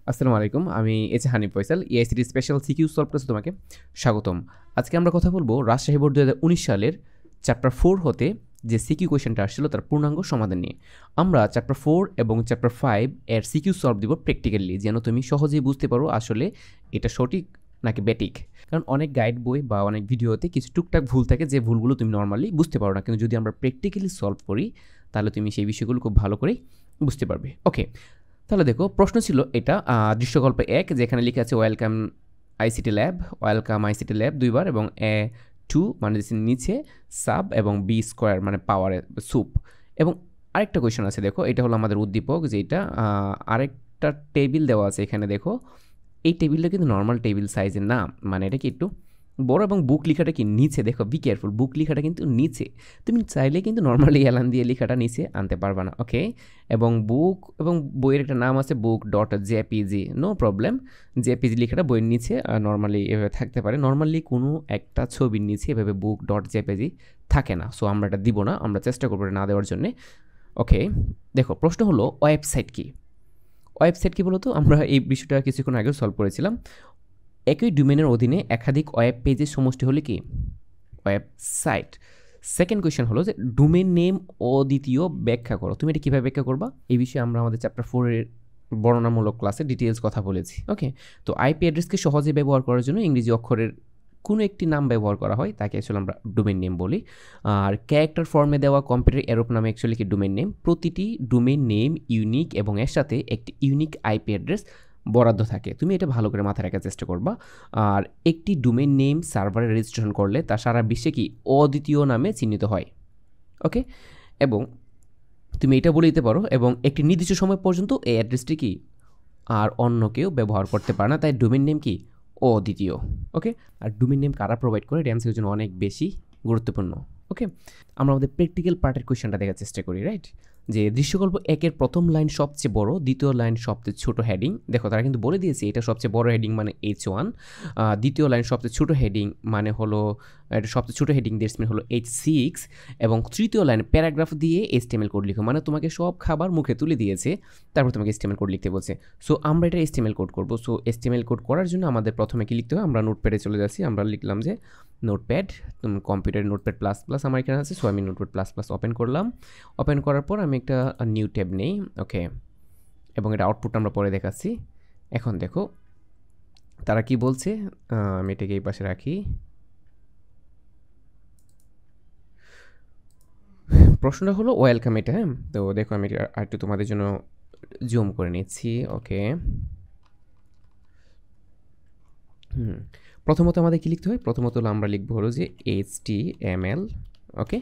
আসসালামু আলাইকুম। আমি Hanif Faisal. AICTE special CQ solve ক্লাসে তোমাকে স্বাগতম। আজকে আমরা কথা বলব রাজশাহী বোর্ড ২০১৯ সালের চ্যাপ্টার 4 হতে যে সিকিউ কোয়েশ্চেনটা আসছিল তার পূর্ণাঙ্গ সমাধান নিয়ে। আমরা চ্যাপ্টার 4 এবং চ্যাপ্টার 5 এর সিকিউ সলভ দিব প্র্যাকটিক্যালি, যেন তুমি সহজেই বুঝতে পারো আসলে এটা সঠিক নাকি ব্যাটিক। কারণ অনেক গাইড বই বা অনেক ভিডিওতে কিছু টুকটাক ভুল থাকে, যে ভুলগুলো তুমি নর্মালি বুঝতে পারো না, কিন্তু যদি আমরা প্র্যাকটিক্যালি সলভ করি তাহলে তুমি সেই বিষয়গুলো খুব ভালো করেই বুঝতে পারবে। ওকে, তাহলে দেখো প্রশ্ন ছিল এটা দৃশ্যকল্প 1, যেখানে লেখা আছে welcome ICT lab, welcome ICT lab দুইবার, এবং এ 2 মানে নিচে সাব, এবং বি স্কোয়ার মানে পাওয়ারে সুপ। এবং আরেকটা কোয়েশন আছে, দেখো এটা হলো আমাদের উদ্দীপক, যে এটা আরেকটা টেবিল দেওয়া আছে এখানে। দেখো এই টেবিলটা কিন্তু নর্মাল টেবিল সাইজের না, মানে এটা কি একটু বড়, এবং বুক লেখাটা কি নিচে। দেখো বি কেয়ারফুল, বুক লেখাটা কিন্তু নিচে। তুমি চাইলে কিন্তু নর্মালি এলান দিয়ে লেখাটা নিচে আনতে পারবা না। ওকে, এবং বুক এবং বইয়ের একটা নাম আছে book dot JPG, no problem. JPG লেখাটা বইয়ের নিচে নর্মালি এভাবে থাকতে পারে। নর্মালি কোনো একটা ছবির নিচে এভাবে বুক ডট জেপিজি থাকে না, সো আমরা এটা দিব না, আমরা চেষ্টা করবো না দেওয়ার জন্যে। ওকে, দেখো প্রশ্ন হলো ওয়েবসাইট কি। ওয়েবসাইট কি বলতো, আমরা এই বিষয়টা কিছুক্ষণ আগেও সলভ করেছিলাম। একই ডোমেনের অধীনে একাধিক ওয়েব পেজের সমষ্টি হলে কি ওয়েবসাইট। সেকেন্ড কোয়েশ্চেন হলো যে ডোমেন নেম অদ্বিতীয় ব্যাখ্যা করো। তুমি এটা কীভাবে ব্যাখ্যা করবা, এই বিষয়ে আমরা আমাদের চ্যাপ্টার 4 এর বর্ণনামূলক ক্লাসে ডিটেলস কথা বলেছি। ওকে, তো আইপি অ্যাড্রেসকে সহজে ব্যবহার করার জন্য ইংরেজি অক্ষরের কোনো একটি নাম ব্যবহার করা হয়, তাকে আসলে আমরা ডোমেন নেম বলি। আর ক্যারেক্টার ফর্মে দেওয়া কম্পিউটার এরোপ নামে অ্যাকচুয়ালি কি ডোমেন নেম। প্রতিটি ডোমেন নেম ইউনিক, এবং এর সাথে একটি ইউনিক আইপি অ্যাড্রেস বরাদ্দ থাকে। তুমি এটা ভালো করে মাথায় রাখার চেষ্টা করবা। আর একটি ডোমেন নেম সার্ভারে রেজিস্ট্রেশন করলে তা সারা বিশ্বে কি অদ্বিতীয় নামে চিহ্নিত হয়। ওকে, এবং তুমি এটা বলে দিতে পারো, এবং একটি নির্দিষ্ট সময় পর্যন্ত এই অ্যাড্রেসটি কি আর অন্য কেউ ব্যবহার করতে পারে না, তাই ডোমেন নেম কি অদ্বিতীয়। ওকে, আর ডোমেন নেম কারা প্রোভাইড করে, ড্যান্সের জন্য অনেক বেশি গুরুত্বপূর্ণ। ওকে, আমরা আমাদের প্র্যাকটিক্যাল পার্টের কোয়েশ্চেনটা দেখার চেষ্টা করি, রাইট। যে দৃশ্যকল্প 1-এর প্রথম লাইন সবচেয়ে বড়, দ্বিতীয় লাইন সবচেয়ে ছোট হেডিং। দেখো তারা কিন্তু বলে দিয়েছে এটা সবচেয়ে বড় হেডিং মানে H1, দ্বিতীয় লাইন সবচেয়ে ছোট হেডিং মানে হলো এটা সবচেয়ে ছোট হেডিং দ্যাটস মিন হলো H6, এবং তৃতীয় লাইন প্যারাগ্রাফ দিয়ে HTML কোড লিখো। মানে তোমাকে সব খাবার মুখে তুলে দিয়েছে, তারপর তোমাকে HTML কোড লিখতে বলছে। সো আমরা এটা HTML কোড করবো। সো HTML কোড করার জন্য আমাদের প্রথমে কি লিখতে হয়, আমরা নোটপ্যাডে চলে যাচ্ছি। আমরা লিখলাম যে নোটপ্যাড, কম্পিউটারে নোটপ্যাড প্লাস প্লাস আমার এখানে আছে, সো আমি নোটপ্যাড প্লাস প্লাস ওপেন করলাম। ওপেন করার পর আমি একটা নিউ ট্যাব নেই। ওকে, এবং এটা আউটপুট আমরা পরে দেখাচ্ছি। এখন দেখো তারা কি বলছে, আমি এটাকে এই পাশে রাখি। প্রশ্নটা হলো ওয়েলকাম এটা, হ্যাঁ। তো দেখো আমি একটু তোমাদের জন্য জুম করে নিচ্ছি। ওকে, প্রথমত আমাদের কি লিখতে হয়, প্রথমত আমরা লিখবো হলো যে HTML। ওকে,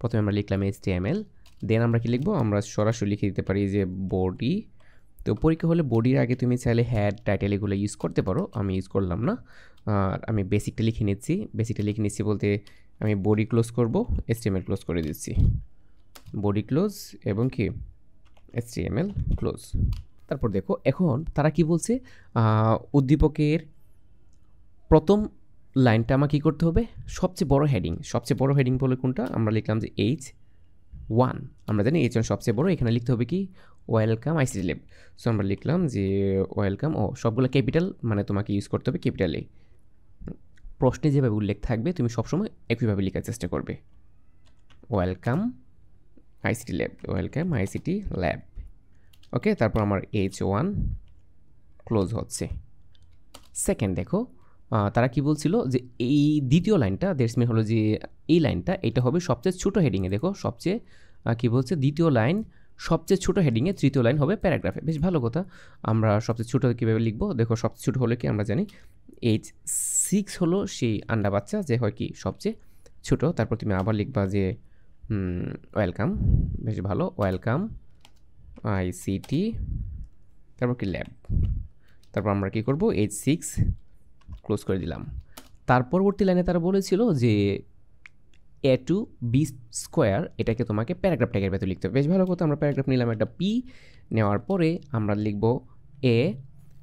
প্রথমে আমরা লিখলাম HTML, দেন আমরা কি লিখবো, আমরা সরাসরি লিখে দিতে পারি যে বডি। তো পরীক্ষা হলে বডির আগে তুমি চাইলে হেড টাইটেল এগুলো ইউজ করতে পারো, আমি ইউজ করলাম না। আর আমি বেসিকটা লিখে নিচ্ছি বলতে আমি বডি ক্লোজ করব, HTML ক্লোজ করে দিচ্ছি, বডি ক্লোজ এবং কি HTML ক্লোজ। তারপর দেখো এখন তারা কি বলছে, উদ্দীপকের প্রথম লাইনটা আমার কী করতে হবে, সবচেয়ে বড় হেডিং বলে কোনটা, আমরা লিখলাম যে H1। আমরা জানি H1 সবচেয়ে বড়, এখানে লিখতে হবে কি ওয়েলকাম আইসিটি ল্যাব। সো আমরা লিখলাম যে ওয়েলকাম, সবগুলো ক্যাপিটাল, মানে তোমাকে ইউজ করতে হবে ক্যাপিটালে। প্রশ্নে যেভাবে উল্লেখ থাকবে তুমি সবসময় একইভাবে লেখার চেষ্টা করবে, welcome ICT lab, welcome ICT lab. Okay, তারপর আমার H1 ক্লোজ হচ্ছে। সেকেন্ড দেখো তারা কি বলছিল যে এই দ্বিতীয় লাইনটা দ্যাটস মিন হলো যে এই লাইনটা, এটা হবে সবচেয়ে ছোট হেডিংয়ে। দেখো সবচেয়ে কি বলছে, দ্বিতীয় লাইন সবচেয়ে ছোট হেডিংয়ে, তৃতীয় লাইন হবে প্যারাগ্রাফে। বেশ ভালো কথা। আমরা সবচেয়ে ছোটো কীভাবে লিখবো, দেখো সবচেয়ে ছোটো হলে কি আমরা জানি H6 হলো সেই আন্ডা বাচ্চা, যে হয় কি সবচেয়ে ছোট। তারপর তুমি আবার লিখবা যে ওয়েলকাম, বেশ ভালো, ওয়েলকাম আইসিটি, তারপর কি ল্যাব। তারপর আমরা কি করব, H6 ক্লোজ করে দিলাম। তার পরবর্তী লাইনে তারা বলেছিল যে A2 B স্কোয়ার, এটাকে তোমাকে প্যারাগ্রাফ ট্যাগের ভেতর লিখতে হবে। বেশ ভালো কথা, আমরা প্যারাগ্রাফ নিলাম, একটা P নেওয়ার পরে আমরা লিখব A।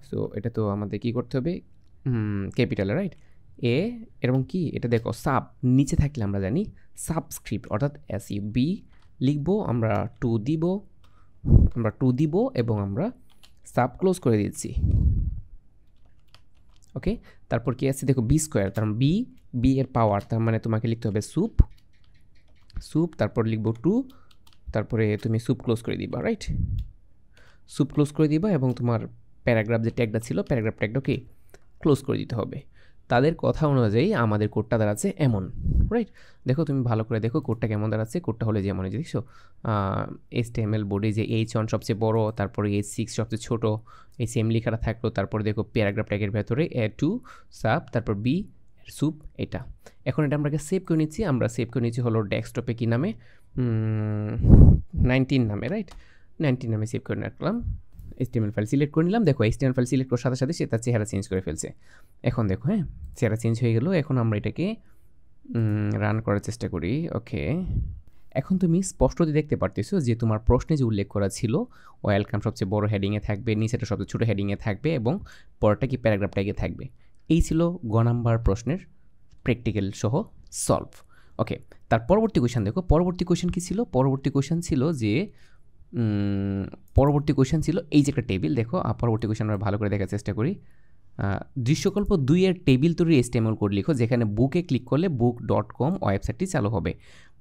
সো এটা তো আমাদের কি করতে হবে, ক্যাপিটালে, রাইট। A এবং কি এটা দেখো সাব নিচে থাকলে আমরা জানি সাবস্ক্রিপ্ট, অর্থাৎ SUB লিখবো। আমরা 2 দিব এবং আমরা সাব ক্লোজ করে দিচ্ছি। ওকে, তারপর কি আছে দেখো বি স্কোয়ার, তার বি বি এর পাওয়ার, তার মানে তোমাকে লিখতে হবে সুপ, তারপর লিখবো 2, তারপরে তুমি সুপ ক্লোজ করে দিবা, রাইট? সুপ ক্লোজ করে দিবা এবং তোমার প্যারাগ্রাফ যে ট্যাগটা ছিল প্যারাগ্রাফ ট্যাগটাকে ক্লোজ করে দিতে হবে। তাদের কথা অনুযায়ী আমাদের কোডটা দাঁড়াচ্ছে এমন, রাইট? দেখো তুমি ভালো করে দেখো কোডটা কেমন দাঁড়াচ্ছে। কোডটা হলো যেমন, যে দেখছো HTML বোর্ডে যে H1 সবচেয়ে বড়, তারপরে H6 সবচেয়ে ছোট, এই সেম লেখাটা থাকলো। তারপরে দেখো প্যারাগ্রাফ ট্যাগের ভেতরে A2 সাব, তারপর বি সুপ, এটা। এখন এটা আমরা সেভ করে নিচ্ছি। আমরা সেভ করে নিচ্ছি হলো ডেস্কটপে কী নামে, 19 নামে, রাইট? 19 নামে সেভ করে রাখলাম। HTML ফাইল সিলেক্ট করে নিলাম। দেখো HTML ফাইল সিলেক্ট করার সাথে সাথে সে তার চেহারা চেঞ্জ করে ফেলছে। এখন দেখো, হ্যাঁ, চেহারা চেঞ্জ হয়ে গেল। এখন আমরা এটাকে রান করার চেষ্টা করি। ওকে, এখন তুমি স্পষ্টত দেখতে পারতেছো যে তোমার প্রশ্নে যে উল্লেখ করা ছিল ওয়েলকাম সবচেয়ে বড় হেডিংয়ে থাকবে, নিচেটা সবচেয়ে ছোটো হেডিংয়ে থাকবে এবং পরেরটা কি প্যারাগ্রাফ ট্যাগে থাকবে। এই ছিল গ নাম্বার প্রশ্নের প্র্যাকটিক্যাল সহ সলভ। ওকে, তার পরবর্তী কোয়েশ্চেন দেখো। পরবর্তী কোয়েশ্চেন কী ছিল? পরবর্তী কোয়েশ্চেন ছিল এই যে একটা টেবিল। দেখো পরবর্তী কোয়েশ্চেন আমরা ভালো করে দেখার চেষ্টা করি। দৃশ্যকল্প 2 এর টেবিল তৈরি HTML কোড লিখো, যেখানে বুকে ক্লিক করলে book.com ওয়েবসাইটটি চালু হবে।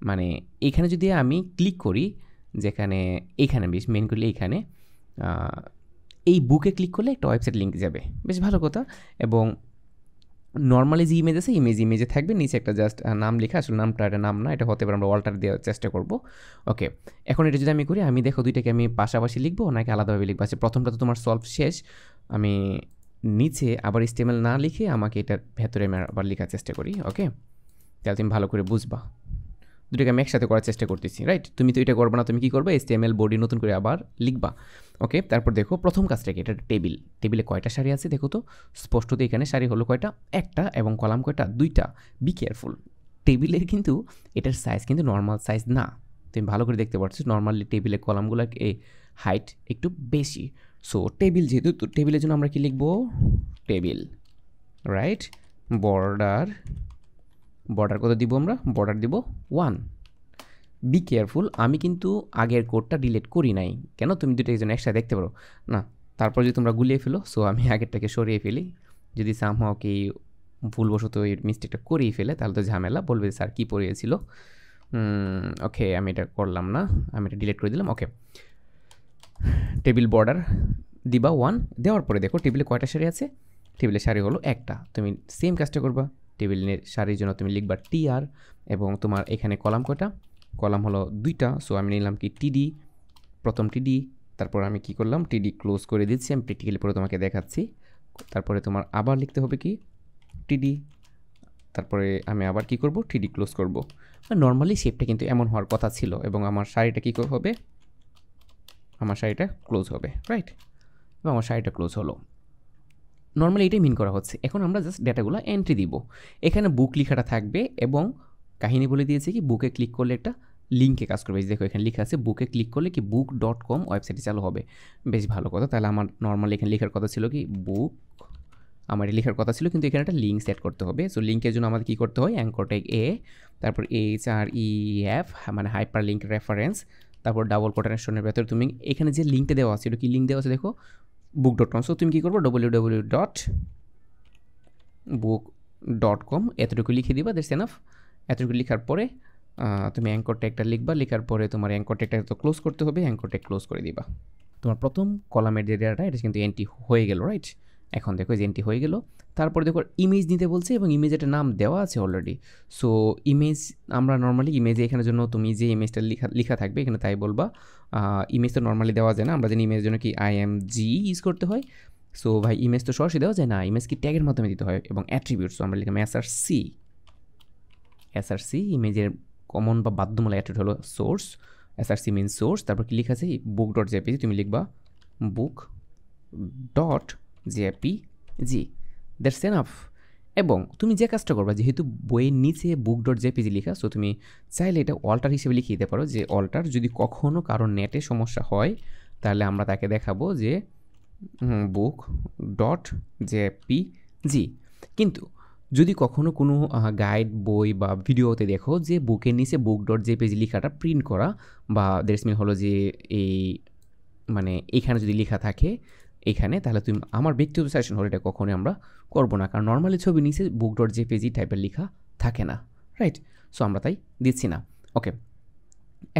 মানে এখানে যদি আমি ক্লিক করি, যেখানে এইখানে বেশ মেন করলে এইখানে এই বুকে ক্লিক করলে একটা ওয়েবসাইট লিঙ্ক যাবে, বেশ ভালো কথা। এবং নর্মালি যে ইমেজ আছে ইমেজে থাকবে, নিচে একটা জাস্ট নাম লেখা, আসলে নামটা এটা নাম না, এটা হতে পারে, আমরা অল্টার দেওয়ার চেষ্টা করব। ওকে, এখন এটা যদি আমি করি, আমি দেখো দুইটাকে আমি পাশাপাশি লিখবো নাকি আলাদাভাবে লিখবো? আচ্ছা, প্রথমটা তো তোমার সলভ শেষ। আমি নিচে আবার HTML না লিখে আমাকে এটার ভেতরে আমি আবার লেখার চেষ্টা করি। ওকে, তাহলে তুমি ভালো করে বুঝবা। দুটোকে আমি একসাথে করার চেষ্টা করতেছি, রাইট? তুমি তো এটা করবে না, তুমি কী করবে? HTML বডি নতুন করে আবার লিখবা। ওকে, তারপর দেখো প্রথম কাজটাকে, এটা টেবিলে কয়টা সারি আছে দেখো তো। স্পষ্টত এখানে সারি হলো কয়টা? একটা, এবং কলাম কয়টা? 2টা। বি কেয়ারফুল, টেবিলের কিন্তু এটার সাইজ কিন্তু নর্মাল সাইজ না। তুমি ভালো করে দেখতে পাচ্ছ নর্মালি টেবিলের কলামগুলোর হাইট একটু বেশি। সো টেবিল যেহেতু, তো টেবিলের জন্য আমরা কি লিখবো? Table, right? বর্ডার কত দিব আমরা? বর্ডার দিব 1। বি কেয়ারফুল, আমি কিন্তু আগের কোডটা ডিলিট করি নাই। কেন? তুমি দুটো একজন একসাথে দেখতে পারো না, তারপর যদি তোমরা গুলিয়ে ফেলো। সো আমি আগেরটাকে সরিয়ে ফেলি। যদি সামহাও কি ভুলবশত এই মিস্টেকটা করেই ফেলে, তাহলে তো ঝামেলা, বলবে স্যার কী পড়িয়েছিল। ওকে, আমি এটা করলাম না, আমি এটা ডিলিট করে দিলাম। ওকে, টেবিল বর্ডার দিবা 1, দেওয়ার পরে দেখো টেবিলে কয়টা সারি আছে? টেবিলের সারি হলো একটা। তুমি সেম কাজটা করবা, টেবিলের সারির জন্য তুমি লিখবা TR, এবং তোমার এখানে কলাম কয়টা? কলাম হলো 2টা। সো আমি নিলাম কি TD, প্রথম TD, তারপর আমি কি করলাম? TD ক্লোজ করে দিচ্ছি। আমি প্র্যাকটিক্যালি পরে তোমাকে দেখাচ্ছি। তারপরে তোমার আবার লিখতে হবে কি? TD, তারপরে আমি আবার কি করব? TD ক্লোজ করব। নর্মালি শেপটা কিন্তু এমন হওয়ার কথা ছিল, এবং আমার শাড়িটা কী হবে? আমার শাড়িটা ক্লোজ হবে, রাইট? এবং আমার শাড়িটা ক্লোজ হলো। নর্মালি এটাই মিন করা হচ্ছে। এখন আমরা জাস্ট ডেটাগুলো এন্ট্রি দিব। এখানে বুক লেখাটা থাকবে, এবং কাহিনী বলে দিয়েছে কি বুকে ক্লিক করলে একটা লিঙ্কে কাজ করবে। দেখো এখানে লেখা আছে বুকে ক্লিক করলে কি book.com ওয়েবসাইটে চালু হবে। বেশ ভালো কথা। তাহলে আমার নর্মালি এখানে লেখার কথা ছিল কি বুক, আমার লেখার কথা ছিল, কিন্তু এখানে একটা লিঙ্ক সেট করতে হবে। সো লিঙ্কের জন্য আমাদের কী করতে হয়? অ্যাঙ্কর ট্যাগ A, তারপর HREF মানে হাইপার লিঙ্ক রেফারেন্স, তারপর ডাবল কোটেশনের ভেতরে তুমি এখানে যে লিঙ্কটা দেওয়া আছে, কি লিঙ্ক দেওয়া আছে দেখো? book.com। সো তুমি কী করবো? www.book.com এতটুকু লিখে দিবা, দ্যাটস এনাফ। এতটুকু লেখার পরে তুমি অ্যাঙ্কর ট্যাগটা লিখবা। লেখার পরে তোমার অ্যাঙ্কর ট্যাগটা তো ক্লোজ করতে হবে, অ্যাঙ্কর ট্যাগ ক্লোজ করে দিবা। তোমার প্রথম কলামের যে ডেটাটা, এটা কিন্তু এন্ট্রি হয়ে গেল, রাইট? এখন দেখো যে এন্ট্রি হয়ে গেল। তারপর দেখো ইমেজ নিতে বলছে, এবং ইমেজের একটা নাম দেওয়া আছে অলরেডি। সো ইমেজ, আমরা নর্মালি ইমেজে এখানের জন্য তুমি যে ইমেজটা লেখা থাকবে এখানে তাই বলবা। ইমেজ তো নর্মালি দেওয়া যায় না, আমরা জানি ইমেজের জন্য কি IMG ইউজ করতে হয়। সো ভাই ইমেজ তো সরাসরি দেওয়া যায় না, ইমেজ কি ট্যাগের মাধ্যমে দিতে হয়, এবং অ্যাট্রিবিউটস আমরা লিখলাম SRC। ইমেজের কমন বা বাধ্যমূলক অ্যাট্রিবিউট হলো সোর্স, SRC মিন সোর্স। তারপর কি লেখা আছে? book.jpg, তুমি লিখবা book.jpg, দ্যাটস এনাফ। এবং তুমি যে কাজটা করবা, যেহেতু বইয়ের নিচে book.jpg লেখা, সো তুমি চাইলে এটা অল্টার হিসেবে লিখে দিতে পারো, যে অল্টার যদি কখনও কারোর নেটে সমস্যা হয় তাহলে আমরা তাকে দেখাবো যে book.jpg। কিন্তু যদি কখনো কোনো গাইড বই বা ভিডিওতে দেখো যে বুকের নিচে book.jpg লেখাটা প্রিন্ট করা, বা দ্যাটস মিন হলো যে এই মানে এখানে যদি লেখা থাকে এখানে, তাহলে তুমি আমার ব্যক্তিগত সাজেশন হলো এটা কখনোই আমরা করবো না, কারণ নর্মালি ছবি নিচে book.jpg টাইপের লেখা থাকে না, রাইট? সো আমরা তাই দিচ্ছি না। ওকে,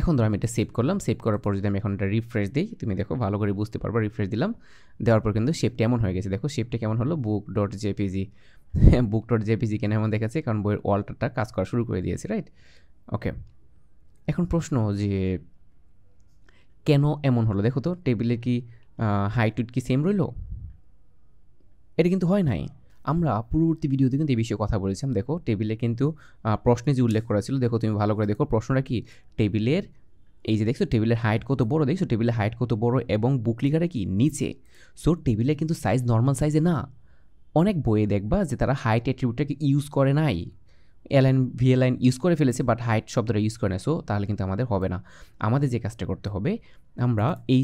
এখন ধরো আমি এটা সেভ করলাম। সেভ করার পর যদি আমি এখন এটা রিফ্রেশ দিই, তুমি দেখো ভালো করে বুঝতে পারবো। রিফ্রেশ দিলাম, দেওয়ার পর কিন্তু শেপটা এমন হয়ে গেছে। দেখো শেপটা কেমন হলো, book.jpg। book.jpg কেন এমন দেখাচ্ছে? কারণ বইয়ের ওয়ালটা কাজ করা শুরু করে দিয়েছে, রাইট? ওকে, এখন প্রশ্ন যে কেন এমন হলো? দেখো তো টেবিলে কি হাইট উইডথ কি সেম রইলো? এটা কিন্তু হয় নাই। আমরা পূর্ববর্তী ভিডিওতে কিন্তু এই বিষয়ে কথা বলেছিলাম। দেখো টেবিলে কিন্তু প্রশ্নে যে উল্লেখ করা ছিল, দেখো তুমি ভালো করে দেখো প্রশ্নটা কি, টেবিলের এই যে দেখছো টেবিলের হাইট কত বড়, দেখছো টেবিলের হাইট কত বড় এবং বুক লিখাটা কি নিচে। সো টেবিলে কিন্তু সাইজ নর্মাল সাইজে না। অনেক বইয়ে দেখবা যে তারা হাইট অ্যাট্রিবিউটটাকে ইউজ করে নাই, এলাইন ভিএলাইন ইউজ করে ফেলেছে, বাট হাইট শব্দটা ইউজ করে না। সো তাহলে কিন্তু আমাদের হবে না। আমাদের যে কাজটা করতে হবে, আমরা এই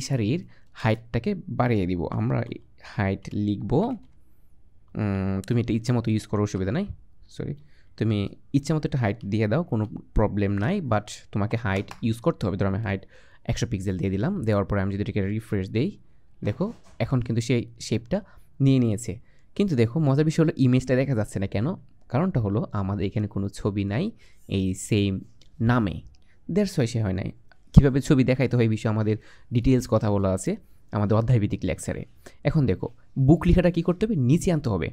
সারির হাইটটাকে বাড়িয়ে দিব। আমরা হাইট লিখব, তুমি এটা ইচ্ছা মতো ইউজ করো, অসুবিধা নাই। সরি, তুমি ইচ্ছা মতো একটা হাইট দিয়ে দাও, কোনো প্রবলেম নাই, বাট তোমাকে হাইট ইউজ করতে হবে। ধরো আমি হাইট 100 পিক্সেল দিয়ে দিলাম। দেওয়ার পরে আমি যদি এটাকে রিফ্রেশ দিই, দেখো এখন কিন্তু সেই শেপটা নিয়ে নিয়েছে। কিন্তু দেখো মজার বিষয় হলো ইমেজটা দেখা যাচ্ছে না। কেন? কারণটা হলো আমাদের এখানে কোনো ছবি নাই এই সেম নামে, দ্যাটস ওয়াই সে হয় নাই। কীভাবে ছবি দেখাইতে হয় এই বিষয়ে আমাদের ডিটেলস কথা বলা আছে আমাদের অধ্যায়ভিত্তিক লেকচারে। এখন দেখো বুক লেখাটা কী করতে হবে, নিচে আনতে হবে।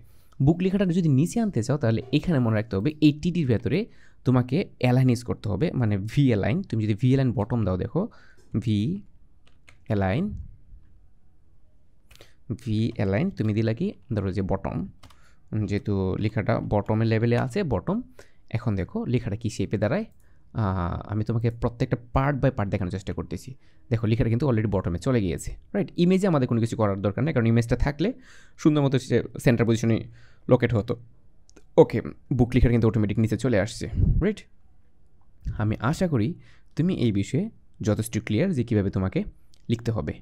বুক লেখাটা যদি নিচে আনতে চাও তাহলে এখানে মনে রাখতে হবে এই টিডির ভেতরে তোমাকে অ্যালাইন ইউজ করতে হবে, মানে ভি অ্যালাইন। তুমি যদি ভি অ্যালাইন বটম দাও, দেখো ভি অ্যালাইন তুমি দিলা কি, ধরো যে বটম, যেহেতু লেখাটা বটমের লেভেলে আছে বটম। এখন দেখো লেখাটা কী শেপে দাঁড়ায়, আমি তোমাকে প্রত্যেকটা পার্ট বাই পার্ট দেখানোর চেষ্টা করতেছি। দেখো লেখাটা কিন্তু অলরেডি বটমে চলে গিয়েছে, রাইট? ইমেজে আমাদের কোনো কিছু করার দরকার নেই, কারণ ইমেজটা থাকলে সুন্দর মতো সেন্টার পজিশনে লোকেট হতো। ওকে, বুক লেখার কিন্তু অটোমেটিক নিচে চলে আসছে, রাইট? আমি আশা করি তুমি এই বিষয়ে যথেষ্ট ক্লিয়ার যে কীভাবে তোমাকে লিখতে হবে,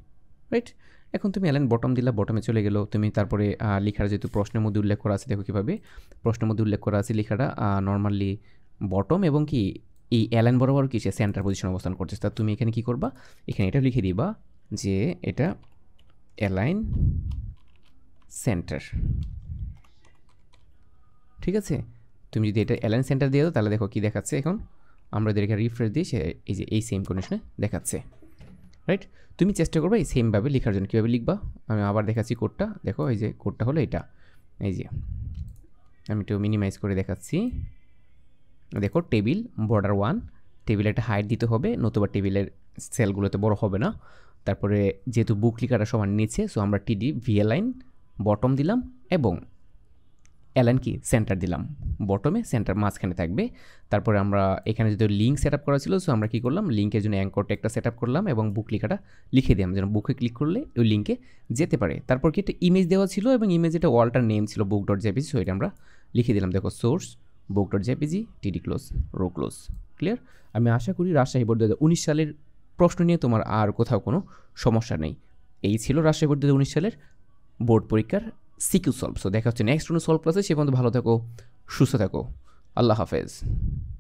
রাইট? এখন তুমি অ্যালাইন বটম দিলা, বটমে চলে গেলো। তুমি তারপরে লেখার যেহেতু প্রশ্নের মধ্যে উল্লেখ করা আছে, দেখো কীভাবে প্রশ্নের মধ্যে উল্লেখ করা আছে লেখাটা নর্মালি বটম এবং কি এই অ্যালাইন বরাবর কি সে সেন্টার পজিশন অবস্থান করছে। তা তুমি এখানে কি করবা, এখানে এটা লিখে দিবা যে এটা অ্যালাইন সেন্টার, ঠিক আছে? তুমি যদি এটা অ্যালাইন সেন্টার দিয়ে দাও তাহলে দেখো কি দেখাচ্ছে। এখন আমরা যদি এখানে রিফ্রেশ দিই, সে এই যে এই সেম কন্ডিশনে দেখাচ্ছে, রাইট? তুমি চেষ্টা করবে এই সেমভাবে লেখার জন্য। কীভাবে লিখবা আমি আবার দেখাচ্ছি কোডটা। দেখো এই যে কোডটা হলো এটা, এই যে আমি একটু মিনিমাইজ করে দেখাচ্ছি। দেখো টেবিল বর্ডার 1, টেবিলে একটা হাইট দিতে হবে, নতুবা টেবিলের সেলগুলোতে বড় হবে না। তারপরে যেহেতু বুক লিখাটা সমান নিচে, সো আমরা টিডি ভি অ্যালাইন বটম দিলাম এবং অ্যালাইন কি সেন্টার দিলাম, বটমে সেন্টার মাঝখানে থাকবে। তারপরে আমরা এখানে যদি লিঙ্ক সেট আপ করা ছিল, সো আমরা কী করলাম, লিঙ্কের জন্য অ্যাঙ্কর ট্যাগটা সেট আপ করলাম এবং বুক লেখাটা লিখে দিলাম যেন বুকে ক্লিক করলে ওই লিঙ্কে যেতে পারে। তারপর কি একটা ইমেজ দেওয়া ছিল এবং ইমেজেটা ওয়ালটার নেম ছিল book.jpg, সো এটা আমরা লিখে দিলাম। দেখো সোর্স book.jpg, টিডি ক্লোজ, রো ক্লোজ। ক্লিয়ার? আমি আশা করি রাজশাহী বোর্ড 2019 সালের প্রশ্ন নিয়ে তোমার আর কোথাও কোনো সমস্যা নেই। এই ছিল রাজশাহী বোর্ড 2019 সালের বোর্ড পরীক্ষার সিকিউ সলভ। সো দেখা হচ্ছে নেক্সট কোনো সলভ ক্লাসে। সে পর্যন্ত ভালো থাকো, সুস্থ থাকো, আল্লাহ হাফেজ।